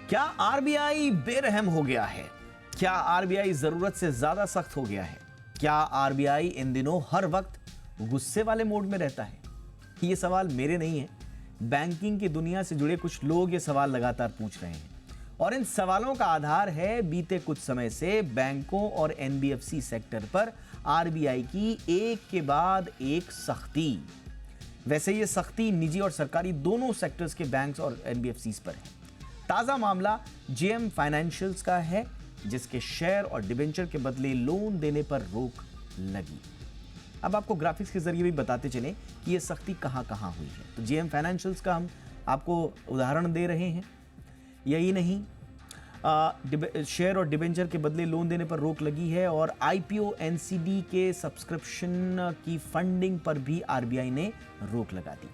क्या आरबीआई बेरहम हो गया है? क्या आरबीआई जरूरत से ज्यादा सख्त हो गया है? क्या आरबीआई इन दिनों हर वक्त गुस्से वाले मोड में रहता है? ये सवाल मेरे नहीं है, बैंकिंग की दुनिया से जुड़े कुछ लोग ये सवाल लगातार पूछ रहे हैं और इन सवालों का आधार है बीते कुछ समय से बैंकों और एनबीएफसी सेक्टर पर आरबीआई की एक के बाद एक सख्ती। वैसे ये सख्ती निजी और सरकारी दोनों सेक्टर्स के बैंक्स और एनबीएफसीज पर है। ताजा मामला जेएम फाइनेंशियल्स का है, जिसके शेयर और डिबेंचर के बदले लोन देने पर रोक लगी। अब आपको ग्राफिक्स के जरिए भी बताते चलें कि ये सख्ती कहां हुई है। तो जेएम फाइनेंशियल्स का हम आपको उदाहरण दे रहे हैं। यही नहीं, शेयर और डिबेंचर के बदले लोन देने पर रोक लगी है और आईपीओ एनसीडी के सब्सक्रिप्शन की फंडिंग पर भी आरबीआई ने रोक लगा दी।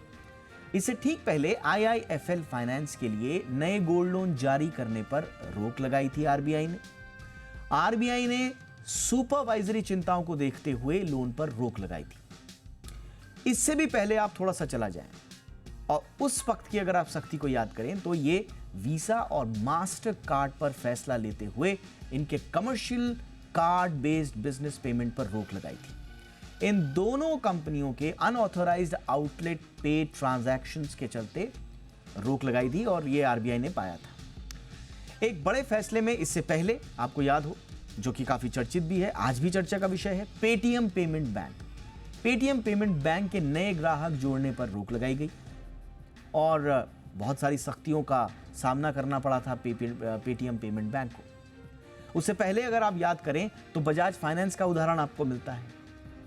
इससे ठीक पहले आईआईएफएल फाइनेंस के लिए नए गोल्ड लोन जारी करने पर रोक लगाई थी आरबीआई ने सुपरवाइजरी चिंताओं को देखते हुए लोन पर रोक लगाई थी। इससे भी पहले आप थोड़ा सा चला जाएं और उस वक्त की अगर आप सख्ती को याद करें तो ये वीजा और मास्टर कार्ड पर फैसला लेते हुए इनके commercial card based business payment पर रोक लगाई थी। इन दोनों कंपनियों के अनऑथराइज्ड आउटलेट पे ट्रांजैक्शंस के चलते रोक लगाई थी और ये आरबीआई ने पाया था। एक बड़े फैसले में इससे पहले आपको याद हो, जो कि काफी चर्चित भी है, आज भी चर्चा का विषय है, Paytm payment bank. Paytm payment bank के नए ग्राहक जोड़ने पर रोक लगाई गई और बहुत सारी सख्तियों का सामना करना पड़ा था पेटीएम पेमेंट बैंक को। उससे पहले अगर आप याद करें तो बजाज फाइनेंस का उदाहरण आपको मिलता है।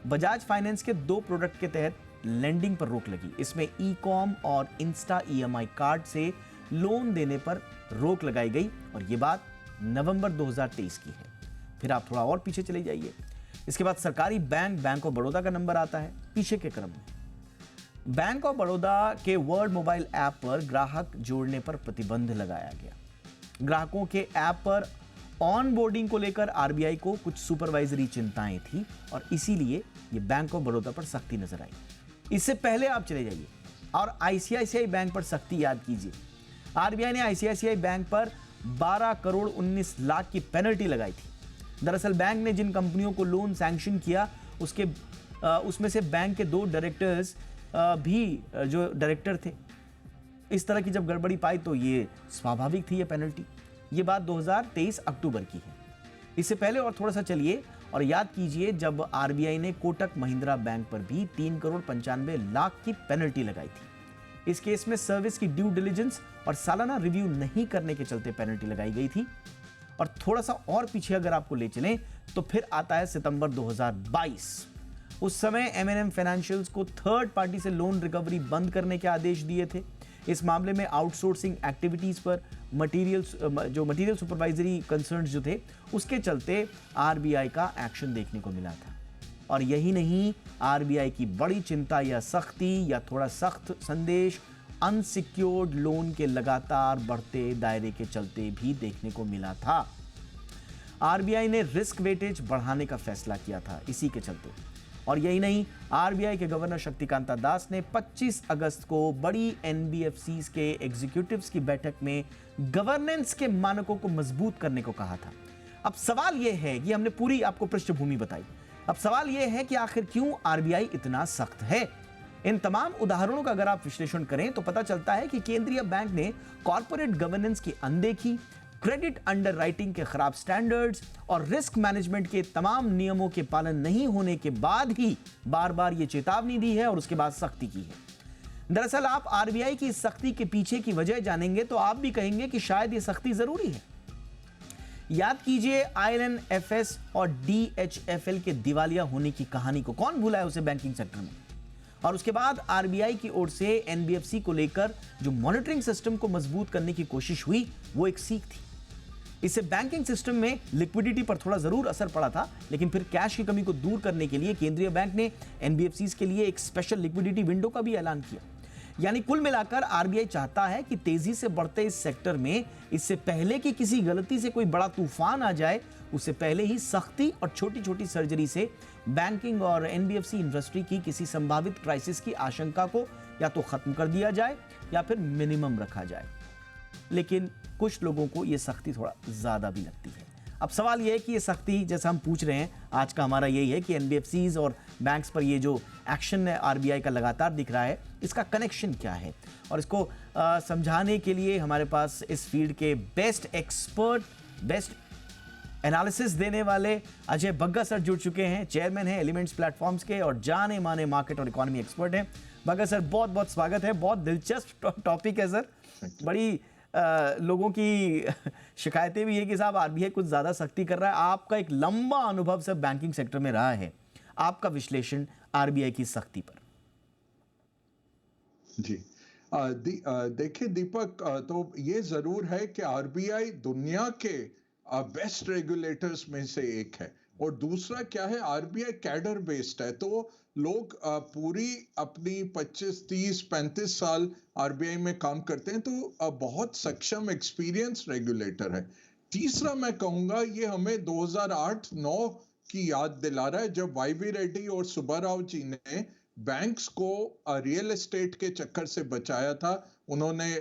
बजाज फाइनेंस के 2 प्रोडक्ट के तहत लेंडिंग पर रोक लगी। इसमें ई कॉम और इंस्टा ईएमआई कार्ड से लोन देने पर रोक लगाई गई और यह बात नवंबर 2023 की है। फिर आप थोड़ा और पीछे चले जाइए। इसके बाद सरकारी बैंक ऑफ बड़ौदा का नंबर आता है पीछे के क्रम में। बैंक ऑफ बड़ौदा के वर्ड मोबाइल ऐप पर ग्राहक जोड़ने पर प्रतिबंध लगाया गया। ग्राहकों के ऐप पर ऑन बोर्डिंग को लेकर आरबीआई को कुछ सुपरवाइजरी चिंताएं थी और इसीलिए ये बैंक ऑफ बड़ौदा पर सख्ती नजर आई। इससे पहले आप चले जाइए और आईसीआईसीआई बैंक पर सख्ती याद कीजिए। आरबीआई ने आईसीआईसीआई बैंक पर 12 करोड़ 19 लाख की पेनल्टी लगाई थी। दरअसल बैंक ने जिन कंपनियों को लोन सैंक्शन किया उसमें से बैंक के 2 डायरेक्टर्स भी जो डायरेक्टर थे, इस तरह की जब गड़बड़ी पाई तो ये स्वाभाविक थी ये पेनल्टी। ये बात 2023 अक्टूबर की है। इससे पहले और थोड़ा सा चलिए और याद कीजिए जब आरबीआई ने कोटक महिंद्रा बैंक पर भी 3 करोड़ 95 लाख की पेनल्टी लगाई थी। इस केस में सर्विस की ड्यू डिलिजेंस और सालाना रिव्यू नहीं करने के चलते पेनल्टी लगाई गई थी। और थोड़ा सा और पीछे अगर आपको ले चलें तो फिर आता है सितंबर 2022। उस समय एमएनएम फाइनेंशियल्स को थर्ड पार्टी से लोन रिकवरी बंद करने के आदेश दिए थे। इस मामले में आउटसोर्सिंग एक्टिविटीज पर मटेरियल सुपरवाइजरी कंसर्न्स जो थे उसके चलते आरबीआई का एक्शन देखने को मिला था। और यही नहीं, आरबीआई की बड़ी चिंता या सख्ती या थोड़ा सख्त संदेश अनसिक्योर्ड लोन के लगातार बढ़ते दायरे के चलते भी देखने को मिला था। आरबीआई ने रिस्क वेटेज बढ़ाने का फैसला किया था इसी के चलते। और यही नहीं, आरबीआई के गवर्नर शक्तिकांता दास ने 25 अगस्त को बड़ी एनबीएफसीज के एग्जीक्यूटिव्स की बैठक में गवर्नेंस के मानकों को मजबूत करने को कहा था। अब सवाल यह है कि हमने पूरी आपको पृष्ठभूमि बताई। अब सवाल यह है कि आखिर क्यों आरबीआई इतना सख्त है। इन तमाम उदाहरणों का अगर आप विश्लेषण करें तो पता चलता है कि केंद्रीय बैंक ने कॉर्पोरेट गवर्नेंस की अनदेखी, क्रेडिट अंडरराइटिंग के खराब स्टैंडर्ड्स और रिस्क मैनेजमेंट के तमाम नियमों के पालन नहीं होने के बाद ही बार बार ये चेतावनी दी है और उसके बाद सख्ती की है। दरअसल आप आरबीआई की सख्ती के पीछे की वजह जानेंगे तो आप भी कहेंगे कि शायद ये सख्ती जरूरी है। याद कीजिए आईएलएनएफएस और डीएचएफएल के दिवालिया होने की कहानी को, कौन भूला है उसे बैंकिंग सेक्टर में। और उसके बाद आरबीआई की ओर से एनबीएफसी को लेकर जो मॉनिटरिंग सिस्टम को मजबूत करने की कोशिश हुई वो एक सीख थी। इससे बैंकिंग सिस्टम में लिक्विडिटी पर थोड़ा जरूर असर पड़ा था, लेकिन फिर कैश की कमी को दूर करने के लिए केंद्रीय बैंक ने एनबीएफसीज के लिए एक स्पेशल लिक्विडिटी विंडो का भी ऐलान किया। यानी कुल मिलाकर आरबीआई चाहता है कि तेजी से बढ़ते इस सेक्टर में इससे पहले कि किसी गलती से कोई बड़ा तूफान आ जाए, उससे पहले ही सख्ती और छोटी छोटी सर्जरी से बैंकिंग और एनबीएफसी इंडस्ट्री की किसी संभावित क्राइसिस की आशंका को या तो खत्म कर दिया जाए या फिर मिनिमम रखा जाए। लेकिन कुछ लोगों को ये सख्ती थोड़ा ज़्यादा भी लगती है। अब सवाल ये है कि ये सख्ती, जैसा हम पूछ रहे हैं आज का हमारा यही है कि एनबीएफसीज और बैंक्स पर ये जो एक्शन आरबीआई का लगातार दिख रहा है, इसका कनेक्शन क्या है? और इसको समझाने के लिए हमारे पास इस फील्ड के बेस्ट एक्सपर्ट, बेस्ट एनालिसिस देने वाले अजय बग्गा सर जुड़ चुके हैं। चेयरमैन हैं एलिमेंट्स प्लेटफॉर्म्स के और जाने माने मार्केट और इकोनॉमी एक्सपर्ट हैं। बग्गा सर, बहुत बहुत स्वागत है। बहुत दिलचस्प टॉपिक है सर। बड़ी लोगों की शिकायतें भी है कि साहब आरबीआई कुछ ज़्यादा सख्ती कर रहा है। आपका एक लंबा अनुभव सब बैंकिंग सेक्टर में रहा है, आपका विश्लेषण आरबीआई की सख्ती पर। जी देखिए दीपक, तो ये जरूर है कि आरबीआई दुनिया के बेस्ट रेगुलेटर्स में से एक है। और दूसरा क्या है, आरबीआई कैडर बेस्ड है, तो लोग पूरी अपनी 25, 30, 35 साल आरबीआई में काम करते हैं, तो बहुत सक्षम एक्सपीरियंस रेगुलेटर है। तीसरा मैं कहूंगा ये हमें 2008-9 की याद दिला रहा है, जब वाईवी रेड्डी और सुब्बाराव जी ने बैंक्स को रियल एस्टेट के चक्कर से बचाया था। उन्होंने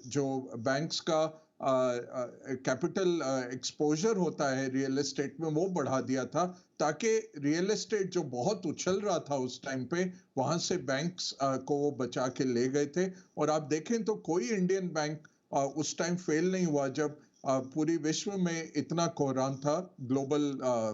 जो बैंक्स का कैपिटल एक्सपोजर होता है रियल एस्टेट में, वो बढ़ा दिया था, ताकि रियल एस्टेट जो बहुत उछल रहा था उस टाइम पे, वहां से बैंक्स को वो बचा के ले गए थे। और आप देखें तो कोई इंडियन बैंक उस टाइम फेल नहीं हुआ जब पूरी विश्व में इतना कोहराम था ग्लोबल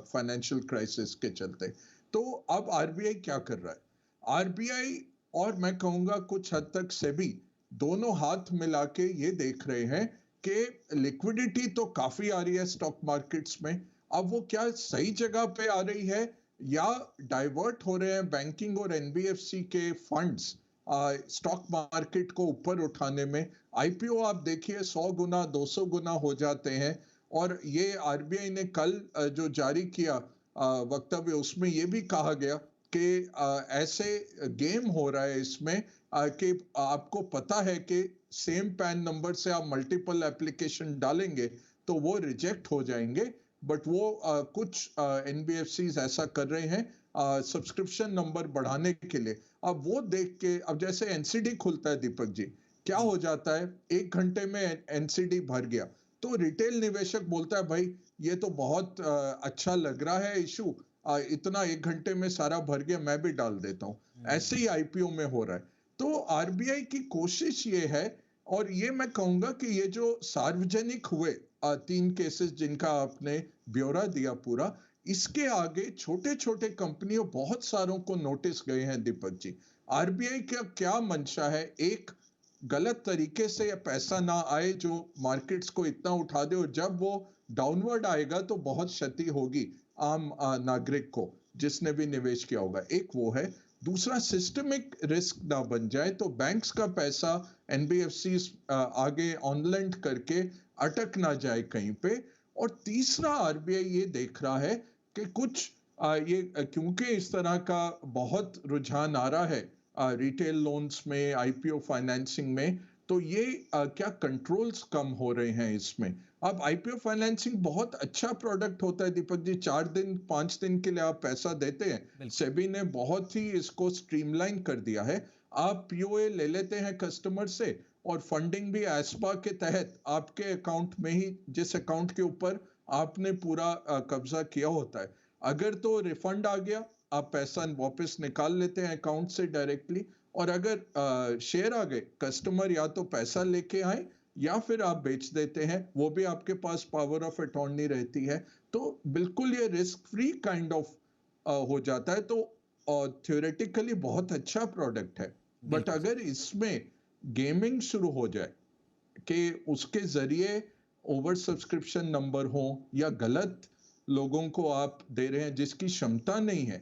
फाइनेंशियल क्राइसिस के चलते। तो अब आरबीआई क्या कर रहा है? आरबीआई और मैं कहूंगा कुछ हद तक सेबी दोनों हाथ मिला के ये देख रहे हैं कि लिक्विडिटी तो काफी आ रही है स्टॉक मार्केट्स में। अब वो क्या सही जगह पे आ रही है या डाइवर्ट हो रहे हैं बैंकिंग और एनबीएफसी के फंड्स स्टॉक मार्केट को ऊपर उठाने में? आईपीओ आप देखिए 100 गुना 200 गुना हो जाते हैं। और ये आरबीआई ने कल जो जारी किया वक्तव्य, उसमें ये भी कहा गया कि ऐसे गेम हो रहा है इसमें कि आपको पता है कि सेम पैन नंबर से आप मल्टीपल एप्लीकेशन डालेंगे तो वो रिजेक्ट हो जाएंगे, बट वो कुछ एनबीएफसीज ऐसा कर रहे हैं सब्सक्रिप्शन नंबर बढ़ाने के लिए। अब वो देख के, अब जैसे एनसीडी खुलता है दीपक जी, क्या हो जाता है 1 घंटे में एनसीडी भर गया, तो रिटेल निवेशक बोलता है भाई ये तो बहुत अच्छा लग रहा है इशू, इतना 1 घंटे में सारा भर गया, मैं भी डाल देता हूं। ऐसे ही आईपीओ में हो रहा है। तो आरबीआई की कोशिश ये है, और ये मैं कहूंगा कि ये जो सार्वजनिक हुए 3 केसेस जिनका आपने ब्यौरा दिया पूरा, इसके आगे छोटे छोटे कंपनियों बहुत सारों को नोटिस गए हैं दीपक जी। आरबीआई का क्या मंशा है? एक, गलत तरीके से पैसा ना आए जो मार्केट्स को इतना उठा दे, और जब वो डाउनवर्ड आएगा तो बहुत क्षति होगी आम नागरिक को जिसने भी निवेश किया होगा। एक वो है। दूसरा, सिस्टमिक रिस्क ना बन जाए तो बैंक्स का पैसा एनबीएफसी आगे ऑनलैंड करके अटक ना जाए कहीं पे। और तीसरा, आरबीआई ये देख रहा है कि कुछ ये क्योंकि इस तरह का बहुत रुझान आ रहा है रिटेल लोन्स में, आईपीओ फाइनेंसिंग में, तो ये क्या कंट्रोल्स कम हो रहे हैं इसमें। अब आईपीओ फाइनेंसिंग बहुत अच्छा प्रोडक्ट होता है दीपक जी, 4 दिन 5 दिन के लिए आप पैसा देते हैं। सेबी ने बहुत ही इसको स्ट्रीमलाइन कर दिया है। आप पीओए ले लेते हैं कस्टमर से, और फंडिंग भी एस्पा के तहत आपके अकाउंट में ही, जिस अकाउंट के ऊपर आपने पूरा कब्जा किया होता है। अगर तो रिफंड आ गया, आप पैसा वापस निकाल लेते हैं अकाउंट से डायरेक्टली। और अगर शेयर आ गए, कस्टमर या तो पैसा लेके आए या फिर आप बेच देते हैं, वो भी आपके पास पावर ऑफ अटॉर्नी रहती है। तो बिल्कुल ये रिस्क फ्री काइंड ऑफ हो जाता है। तो थ्योरेटिकली बहुत अच्छा प्रोडक्ट है, बट अगर इसमें गेमिंग शुरू हो जाए कि उसके जरिए ओवर सब्सक्रिप्शन नंबर हो, या गलत लोगों को आप दे रहे हैं जिसकी क्षमता नहीं है,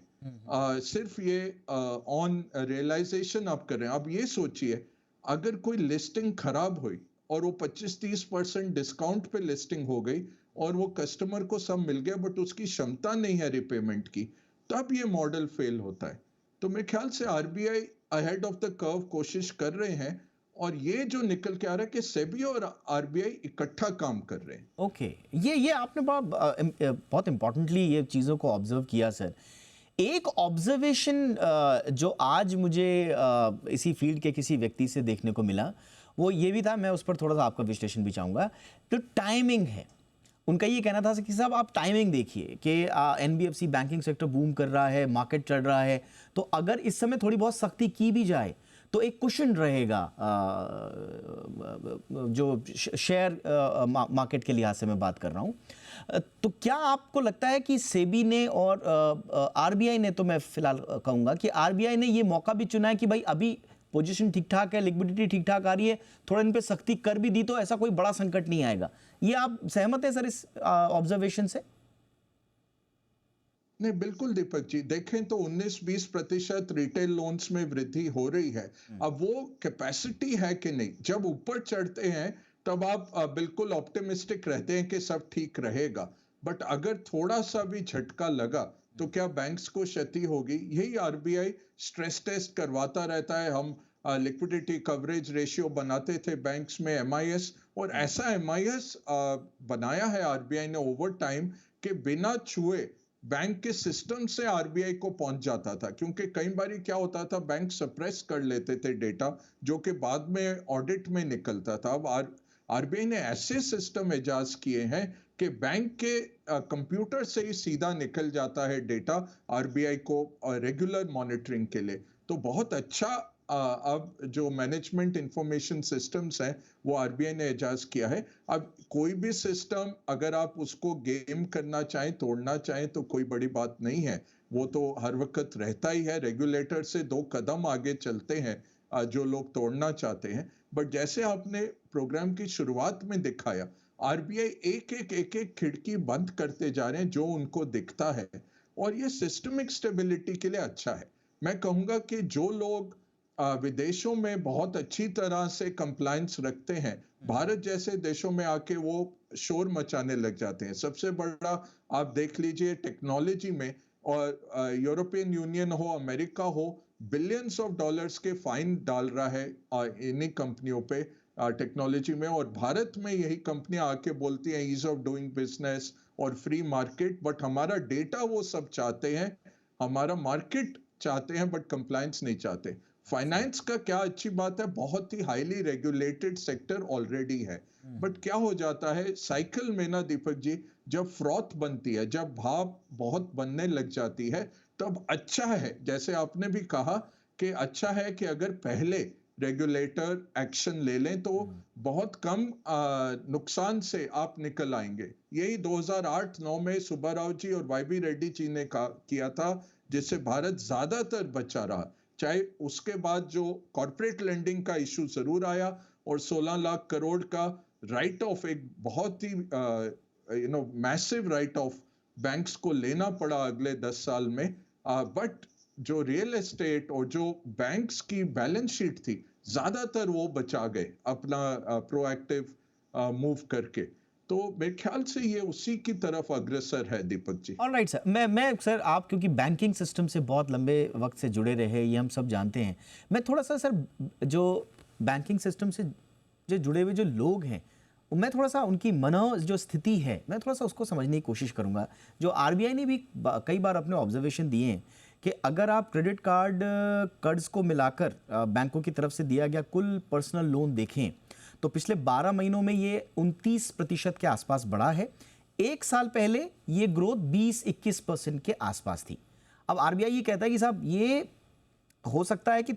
सिर्फ ये ऑन रियलाइजेशन आप कर रहे हैं। आप ये सोचिए, अगर कोई लिस्टिंग खराब हुई और वो 25-30% डिस्काउंट पे लिस्टिंग हो गई और वो कस्टमर को सब मिल गया, बट उसकी क्षमता नहीं है रिपेमेंट की, तब ये मॉडल फेल होता है। तो मेरे ख्याल से RBI ahead of the curve कोशिश कर रहे हैं, और ये जो निकल के आ रहा है कि सेबी और आरबीआई इकट्ठा काम कर रहे हैं। ओके, ये आपने बहुत इंपॉर्टेंटली ये चीज़ों को ऑब्जर्व किया सर। एक ऑब्जर्वेशन जो आज मुझे इसी फील्ड के किसी व्यक्ति से देखने को मिला, वो ये भी था, मैं उस पर थोड़ा सा आपका विश्लेषण भी चाहूँगा। जो टाइमिंग है, उनका ये कहना था कि साहब आप टाइमिंग देखिए कि एनबीएफसी बैंकिंग सेक्टर बूम कर रहा है, मार्केट चढ़ रहा है, तो अगर इस समय थोड़ी बहुत सख्ती की भी जाए तो एक कुशन रहेगा जो शेयर मार्केट के लिहाज से मैं बात कर रहा हूँ। तो क्या आपको लगता है कि सेबी ने और आरबीआई ने, तो मैं फिलहाल कहूँगा कि आरबीआई ने ये मौका भी चुना है कि भाई अभी पोजीशन ठीक ठाक है, लिक्विडिटी ठीक ठाक आ रही है, थोड़ा इन पे सख्ती कर भी दी तो ऐसा कोई बड़ा संकट नहीं आएगा। ये आप सहमत हैं सर इस ऑब्जर्वेशन से? नहीं, बिल्कुल दीपक जी, देखें तो 19-20% रिटेल लोन्स में वृद्धि हो रही है। अब वो कैपेसिटी है कि नहीं, जब ऊपर चढ़ते हैं तब आप बिल्कुल ऑप्टिमिस्टिक रहते हैं कि सब ठीक रहेगा, बट अगर थोड़ा सा भी झटका लगा तो क्या बैंक्स को क्षति होगी? यही आरबीआई स्ट्रेस टेस्ट करवाता रहता है। हम लिक्विडिटी कवरेज रेशियो बनाते थे बैंक्स में, एमआईएस, और ऐसा एमआईएस बनाया है आरबीआई ने ओवर टाइम कि बिना छुए बैंक के सिस्टम से आरबीआई को पहुंच जाता था। क्योंकि कई बार क्या होता था, बैंक सप्रेस कर लेते थे डेटा, जो कि बाद में ऑडिट में निकलता था। अब आरबीआई ने ऐसे सिस्टम इजाज किए हैं कि बैंक के कंप्यूटर से ही सीधा निकल जाता है डेटा आरबीआई को रेगुलर मॉनिटरिंग के लिए। तो बहुत अच्छा अब जो मैनेजमेंट इंफॉर्मेशन सिस्टम्स हैं वो आरबीआई ने इजाज किया है। अब कोई भी सिस्टम अगर आप उसको गेम करना चाहें, तोड़ना चाहें, तो कोई बड़ी बात नहीं है। वो तो हर वक्त रहता ही है, रेगुलेटर से 2 कदम आगे चलते हैं जो लोग तोड़ना चाहते हैं। बट जैसे आपने प्रोग्राम की शुरुआत में दिखाया, आरबीआई एक एक खिड़की बंद करते जा रहे हैं जो उनको दिखता है, और ये सिस्टमिक स्टेबिलिटी के लिए अच्छा है। मैं कहूंगा कि जो लोग विदेशों में बहुत अच्छी तरह से कंप्लायंस रखते हैं, भारत जैसे देशों में आके वो शोर मचाने लग जाते हैं। सबसे बड़ा आप देख लीजिए टेक्नोलॉजी में, और यूरोपियन यूनियन हो, अमेरिका हो, बिलियंस ऑफ डॉलर्स के फाइन डाल रहा है इन्हीं कंपनियों पे टेक्नोलॉजी में, और भारत में यही कंपनियां आके बोलती हैं ईज ऑफ डूइंग बिजनेस और फ्री मार्केट, बट हमारा डेटा वो सब चाहते हैं, हमारा मार्केट चाहते हैं, बट कंप्लायंस नहीं चाहते। फाइनेंस का क्या अच्छी बात है, बहुत ही हाईली रेगुलेटेड सेक्टर ऑलरेडी है। बट क्या हो जाता है साइकिल में ना दीपक जी, जब फ्रॉथ बनती है, जब भाप बहुत बनने लग जाती है, तब अच्छा है, जैसे आपने भी कहा कि अच्छा है कि अगर पहले रेगुलेटर एक्शन ले लें तो बहुत कम नुकसान से आप निकल आएंगे। यही 2008-9 में सुब्बाराव जी और वाई बी रेड्डी जी ने किया था, जिससे भारत ज्यादातर बचा रहा। चाहे उसके बाद जो कॉर्पोरेट लेंडिंग का इशू जरूर आया, और 16 लाख करोड़ का राइट ऑफ, एक बहुत ही मैसिव राइट ऑफ बैंक्स को लेना पड़ा अगले 10 साल में। बट जो रियल एस्टेट और जो बैंक्स की बैलेंस शीट थी, ज्यादातर वो बचा गए अपना प्रोएक्टिव मूव करके। तो मेरे ख्याल से ये उसी की तरफ अग्रसर है दीपक जी। ऑलराइट सर, मैं सर, आप क्योंकि बैंकिंग सिस्टम से बहुत लंबे वक्त से जुड़े रहे, ये हम सब जानते हैं। मैं थोड़ा सा सर, जो बैंकिंग सिस्टम से जो जुड़े हुए जो लोग हैं, मैं थोड़ा सा उनकी मनो जो स्थिति है, मैं थोड़ा सा उसको समझने की कोशिश करूंगा। जो आरबीआई ने भी कई बार अपने ऑब्जर्वेशन दिए हैं कि अगर आप क्रेडिट कार्ड कर्ज को मिलाकर बैंकों की तरफ से दिया गया कुल पर्सनल लोन देखें तो पिछले 12 महीनों में ये 29% के आसपास बढ़ा है। एक साल पहले ये ग्रोथ 20-21% के आसपास थी। अब आरबीआई ये कहता है कि साहब ये हो सकता है कि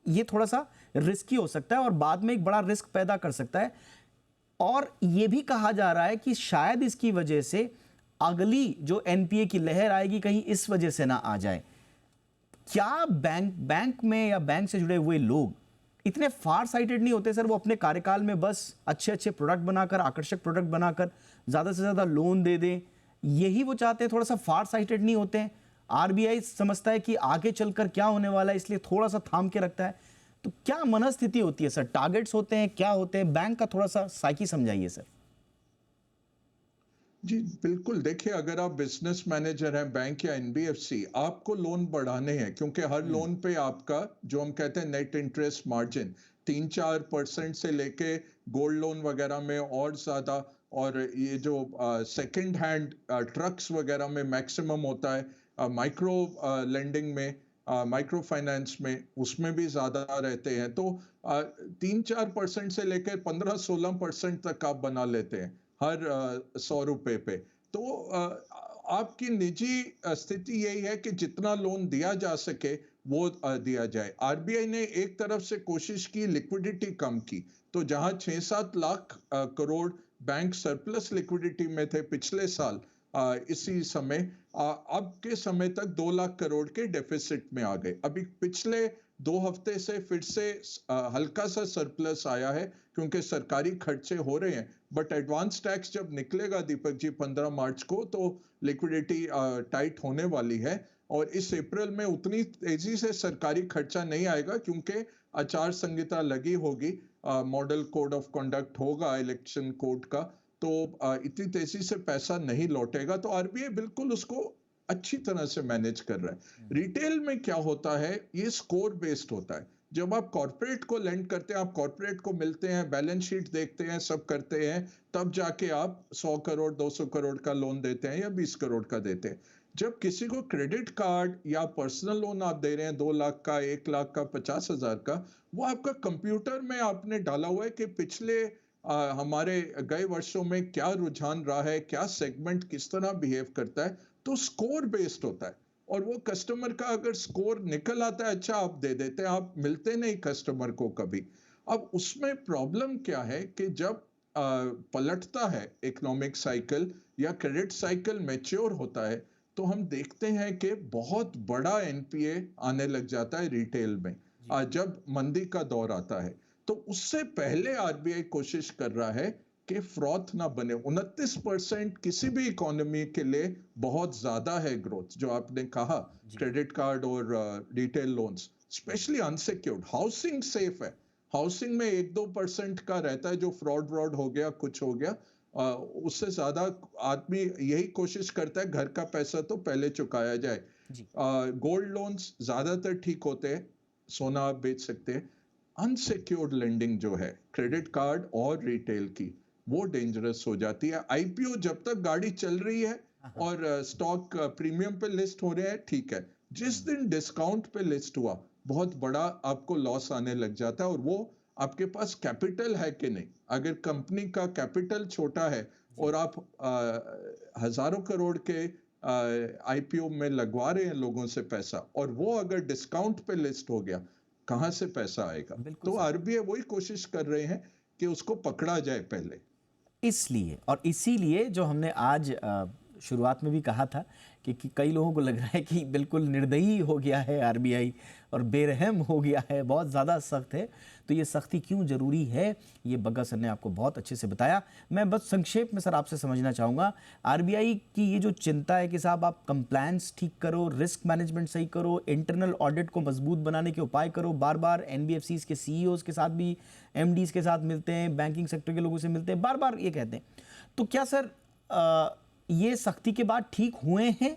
ये थोड़ा सा रिस्की हो सकता है और बाद में एक बड़ा रिस्क पैदा कर सकता है, और ये भी कहा जा रहा है कि शायद इसकी वजह से अगली जो एनपीए की लहर आएगी कहीं इस वजह से ना आ जाए। क्या बैंक में या बैंक से जुड़े हुए लोग इतने फार साइटेड नहीं होते सर? वो अपने कार्यकाल में बस अच्छे अच्छे प्रोडक्ट बनाकर, आकर्षक प्रोडक्ट बनाकर ज़्यादा से ज़्यादा लोन दे दें, यही वो चाहते हैं? थोड़ा सा फार साइटेड नहीं होते हैं? आरबीआई समझता है कि आगे चलकर क्या होने वाला है, इसलिए थोड़ा सा थाम के रखता है। तो क्या मनस्थिति होती है सर? टारगेट्स होते हैं, क्या होते हैं? बैंक का थोड़ा सा साइकी समझाइए सर। जी बिल्कुल, देखिए अगर आप बिजनेस मैनेजर हैं बैंक या एनबीएफसी, आपको लोन बढ़ाने हैं, क्योंकि हर लोन पे आपका जो हम कहते हैं नेट इंटरेस्ट मार्जिन 3-4% से लेके गोल्ड लोन वगैरह में और ज्यादा, और ये जो सेकंड हैंड ट्रक्स वगैरह में मैक्सिमम होता है, माइक्रो लेंडिंग में माइक्रो फाइनेंस में उसमें भी ज्यादा रहते हैं, तो 3-4% से लेकर 15-16% तक आप बना लेते हैं हर 100 रुपए पे। तो आपकी निजी स्थिति यही है कि जितना लोन दिया जा सके वो दिया जाए। आरबीआई ने एक तरफ से कोशिश की लिक्विडिटी कम की, तो जहां 6-7 lakh crore bank surplus liquidity में थे पिछले साल, इसी समय अब के समय तक 2 लाख करोड़ के डेफिसिट में आ गए। अभी पिछले 2 हफ्ते से फिर से हल्का सा सरप्लस आया है क्योंकि सरकारी खर्चे हो रहे हैं, बट एडवांस टैक्स जब निकलेगा दीपक जी 15 मार्च को, तो लिक्विडिटी टाइट होने वाली है। और इस अप्रैल में उतनी तेजी से सरकारी खर्चा नहीं आएगा क्योंकि आचार संहिता लगी होगी, मॉडल कोड ऑफ कंडक्ट होगा इलेक्शन कोड का, तो इतनी तेजी से पैसा नहीं लौटेगा। तो आरबीआई बिल्कुल उसको अच्छी तरह से मैनेज कर रहा है। रिटेल में क्या होता है, ये स्कोर बेस्ड होता है। जब आप कॉर्पोरेट को लेंड करते हैं, आप कॉर्पोरेट को मिलते हैं, बैलेंस शीट देखते हैं, सब करते हैं, तब जाके आप 100 करोड़ 200 करोड़ का लोन देते हैं या 20 करोड़ का देते हैं। जब किसी को क्रेडिट कार्ड या पर्सनल लोन आप दे रहे हैं 2 लाख का, 1 लाख का, 50,000 का, वो आपका कंप्यूटर में आपने डाला हुआ है कि पिछले हमारे गए वर्षों में क्या रुझान रहा है, क्या सेगमेंट किस तरह बिहेव करता है, तो स्कोर बेस्ड होता है। और वो कस्टमर का अगर स्कोर निकल आता है अच्छा, आप दे देते हैं, आप मिलते नहीं कस्टमर को कभी। अब उसमें प्रॉब्लम क्या है कि जब पलटता है इकोनॉमिक साइकिल या क्रेडिट साइकिल मैच्योर होता है, तो हम देखते हैं कि बहुत बड़ा एनपीए आने लग जाता है रिटेल में जब मंदी का दौर आता है। तो उससे पहले आरबीआई कोशिश कर रहा है कि फ्रॉथ ना बने। 29% किसी भी इकोनॉमी के लिए बहुत ज्यादा है ग्रोथ, जो आपने कहा, क्रेडिट कार्ड और retail loans, specially unsecured. Housing safe है, हाउसिंग में 1-2% का रहता है जो फ्रॉड व्रॉड हो गया, कुछ हो गया, उससे ज्यादा आदमी यही कोशिश करता है घर का पैसा तो पहले चुकाया जाए। गोल्ड लोन्स ज्यादातर ठीक होते हैं, सोना आप बेच सकते हैं। अनसिक्योर्ड लेंडिंग जो है क्रेडिट कार्ड और रिटेल की, वो डेंजरस हो जाती है। आईपीओ जब तक गाड़ी चल रही है और स्टॉक प्रीमियम पे लिस्ट हो रहे हैं, ठीक है। जिस दिन डिस्काउंट पे लिस्ट हुआ, बहुत बड़ा आपको लॉस आने लग जाता है। और वो आपके पास कैपिटल है कि नहीं। अगर कंपनी का कैपिटल छोटा है और आप हजारों करोड़ के आईपीओ में लगवा रहे हैं लोगों से पैसा, और वो अगर डिस्काउंट पे लिस्ट हो गया, कहां से पैसा आएगा। तो आरबीआई वही कोशिश कर रहे हैं कि उसको पकड़ा जाए पहले। इसलिए और इसीलिए जो हमने आज शुरुआत में भी कहा था कि कई लोगों को लग रहा है कि बिल्कुल निर्दयी हो गया है आरबीआई और बेरहम हो गया है, बहुत ज़्यादा सख्त है। तो ये सख्ती क्यों ज़रूरी है, ये बग्गा सर ने आपको बहुत अच्छे से बताया। मैं बस संक्षेप में सर आपसे समझना चाहूँगा, आरबीआई की ये जो चिंता है कि साहब आप कंप्लायंस ठीक करो, रिस्क मैनेजमेंट सही करो, इंटरनल ऑडिट को मजबूत बनाने के उपाय करो, बार बार एनबीएफसीज के सीईओज के साथ भी, एमडीज के साथ मिलते हैं, बैंकिंग सेक्टर के लोगों से मिलते हैं, बार बार ये कहते हैं। तो क्या सर ये सख्ती के बाद ठीक हुए हैं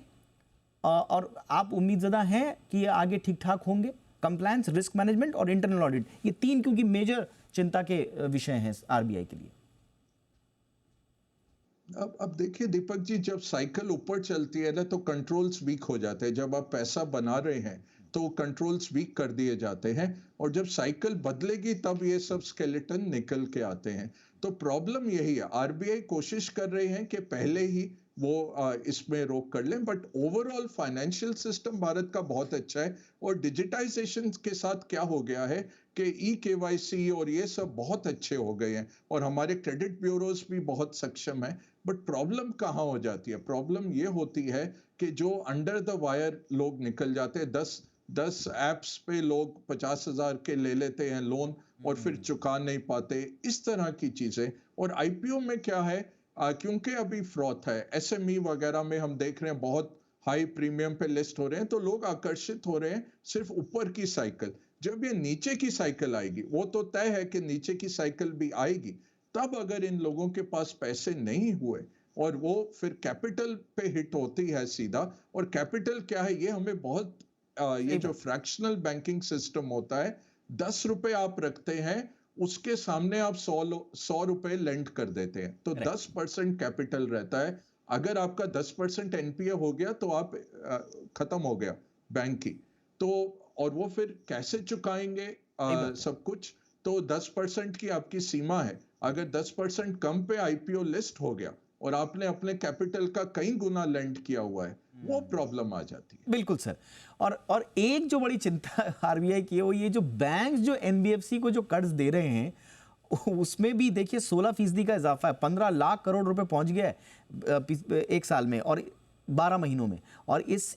और आप उम्मीदज़दा हैं कि ये आगे ठीक ठाक होंगे? कंप्लायंस, रिस्क मैनेजमेंट और इंटरनल ऑडिट, ये 3 क्योंकि मेजर चिंता के विषय हैं आरबीआई के लिए। अब देखिए दीपक जी, जब साइकिल ऊपर चलती है ना, तो कंट्रोल्स वीक हो जाते हैं। जब आप पैसा बना रहे हैं तो कंट्रोल्स वीक कर दिए जाते हैं, और जब साइकिल बदलेगी तब ये सब स्केलेटन निकल के आते हैं। तो प्रॉब्लम यही है, आरबीआई कोशिश कर रहे हैं कि पहले ही वो इसमें रोक कर लें, but overall financial system Bharat का बहुत अच्छा है। और डिजिटाइजेशन के साथ क्या हो गया है कि ई केवाईसी और ये सब बहुत अच्छे हो गए हैं, और हमारे क्रेडिट ब्यूरोज भी बहुत सक्षम है। बट प्रॉब्लम कहाँ हो जाती है? प्रॉब्लम ये होती है कि जो अंडर द वायर लोग निकल जाते हैं, 10 ऐप्स पे लोग 50,000 के ले लेते हैं लोन और फिर चुका नहीं पाते, इस तरह की चीजें। और आईपीओ में क्या है, क्योंकि अभी फ्रॉथ है, एसएमई वगैरह में हम देख रहे हैं बहुत हाई प्रीमियम पे लिस्ट हो रहे हैं, तो लोग आकर्षित हो रहे हैं सिर्फ ऊपर की साइकिल। जब ये नीचे की साइकिल आएगी, वो तो तय है कि नीचे की साइकिल भी आएगी, तब अगर इन लोगों के पास पैसे नहीं हुए और वो फिर कैपिटल पे हिट होती है सीधा। और कैपिटल क्या है, ये हमें बहुत ये जो फ्रैक्शनल बैंकिंग सिस्टम होता है, 10 रुपए आप रखते हैं, उसके सामने आप 100 रुपए लेंड कर देते हैं, तो 10% कैपिटल रहता है। अगर आपका 10% एनपीए हो गया तो आप खत्म हो गया बैंक की। तो और वो फिर कैसे चुकाएंगे सब कुछ? तो 10% की आपकी सीमा है। अगर 10% कम पे आईपीओ लिस्ट हो गया और आपने अपने कैपिटल का कई गुना लेंड किया हुआ है, वो प्रॉब्लम आ जाती है। बिल्कुल सर। और एक जो बड़ी चिंता आरबीआई की है वो ये जो बैंक जो एनबीएफसी को जो कर्ज दे रहे हैं उसमें भी देखिए 16% का इजाफा है। 15 लाख करोड़ रुपए पहुंच गया है एक साल में और 12 महीनों में। और इस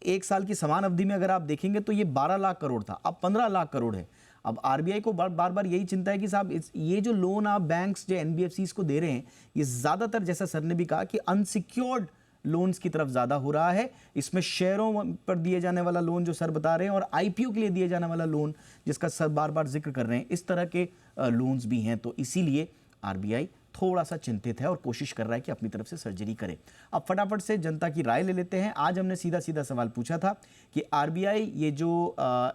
एक साल की समान अवधि में अगर आप देखेंगे तो ये 12 लाख करोड़ था, अब 15 लाख करोड़ है। अब आरबीआई को बार बार यही चिंता है कि साहब ये जो लोन आप बैंक्स जो एनबीएफसीज को दे रहे हैं ये ज्यादातर, जैसा सर ने भी कहा, कि अनसिक्योर्ड लोन्स की तरफ ज्यादा हो रहा है। इसमें शेयरों पर दिए जाने वाला लोन जो सर बता रहे हैं और आईपीओ के लिए दिए जाने वाला लोन जिसका सर बार बार जिक्र कर रहे हैं, इस तरह के लोन्स भी हैं। तो इसीलिए आरबीआई थोड़ा सा चिंतित है और कोशिश कर रहा है कि अपनी तरफ से सर्जरी करे। अब फटाफट से जनता की राय ले लेते हैं। आज हमने सीधा सीधा सवाल पूछा था कि आरबीआई ये जो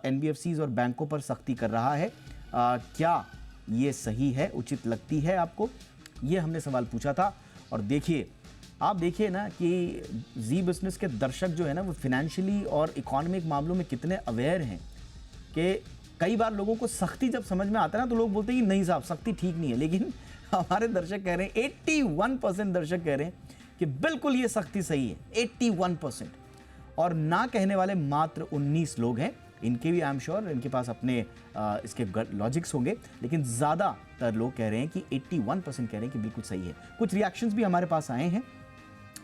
एनबीएफसीज और बैंकों पर सख्ती कर रहा है, क्या ये सही है, उचित लगती है आपको? ये हमने सवाल पूछा था। और देखिए, आप देखिए ना कि जी बिजनेस के दर्शक जो है ना वो फिनेंशियली और इकोनॉमिक मामलों में कितने अवेयर हैं कि कई बार लोगों को सख्ती जब समझ में आता है ना तो लोग बोलते हैं कि नहीं साहब सख्ती ठीक नहीं है, लेकिन हमारे दर्शक कह रहे हैं, 81% दर्शक कह रहे हैं कि बिल्कुल ये सख्ती सही है। 81%। और ना कहने वाले मात्र 19 लोग हैं। इनके भी आई एम श्योर इनके पास अपने इसके लॉजिक्स होंगे, लेकिन ज़्यादातर लोग कह रहे हैं कि 81% कह रहे हैं कि बिल्कुल सही है। कुछ रिएक्शंस भी हमारे पास आए हैं,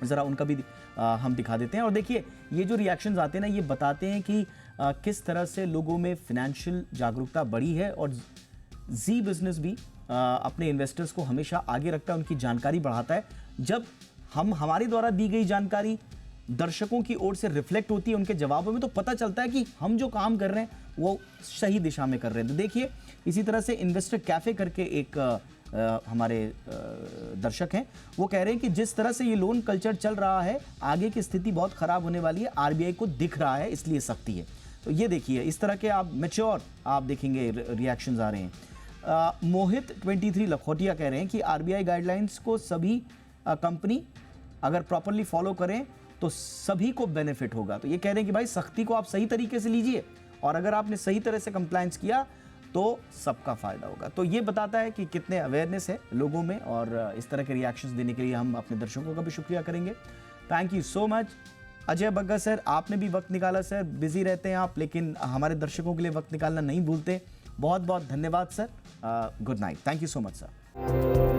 ज़रा उनका भी हम दिखा देते हैं। और देखिए, ये जो रिएक्शंस आते हैं ना, ये बताते हैं कि किस तरह से लोगों में फिनेंशियल जागरूकता बढ़ी है। और जी बिजनेस भी अपने इन्वेस्टर्स को हमेशा आगे रखता है, उनकी जानकारी बढ़ाता है। जब हम हमारे द्वारा दी गई जानकारी दर्शकों की ओर से रिफ्लेक्ट होती है उनके जवाबों में, तो पता चलता है कि हम जो काम कर रहे हैं वो सही दिशा में कर रहे हैं। तो देखिए, इसी तरह से इन्वेस्टर कैफे करके एक हमारे दर्शक हैं, वो कह रहे हैं कि जिस तरह से ये लोन कल्चर चल रहा है, आगे की स्थिति बहुत खराब होने वाली है। आरबीआई को दिख रहा है, इसलिए सख्ती है। तो ये देखिए, इस तरह के आप मैच्योर आप देखेंगे रिएक्शंस आ रहे हैं। मोहित 23 लखोटिया कह रहे हैं कि आरबीआई गाइडलाइंस को सभी कंपनी अगर प्रॉपरली फॉलो करें तो सभी को बेनिफिट होगा। तो ये कह रहे हैं कि भाई सख्ती को आप सही तरीके से लीजिए और अगर आपने सही तरह से कंप्लायंस किया तो सबका फायदा होगा। तो ये बताता है कि कितने अवेयरनेस है लोगों में। और इस तरह के रिएक्शंस देने के लिए हम अपने दर्शकों का भी शुक्रिया करेंगे। Thank you so much. Ajay Bagga sir, आपने भी वक्त निकाला सर, बिजी रहते हैं आप, लेकिन हमारे दर्शकों के लिए वक्त निकालना नहीं भूलते। बहुत बहुत धन्यवाद sir. Good night. Thank you so much sir.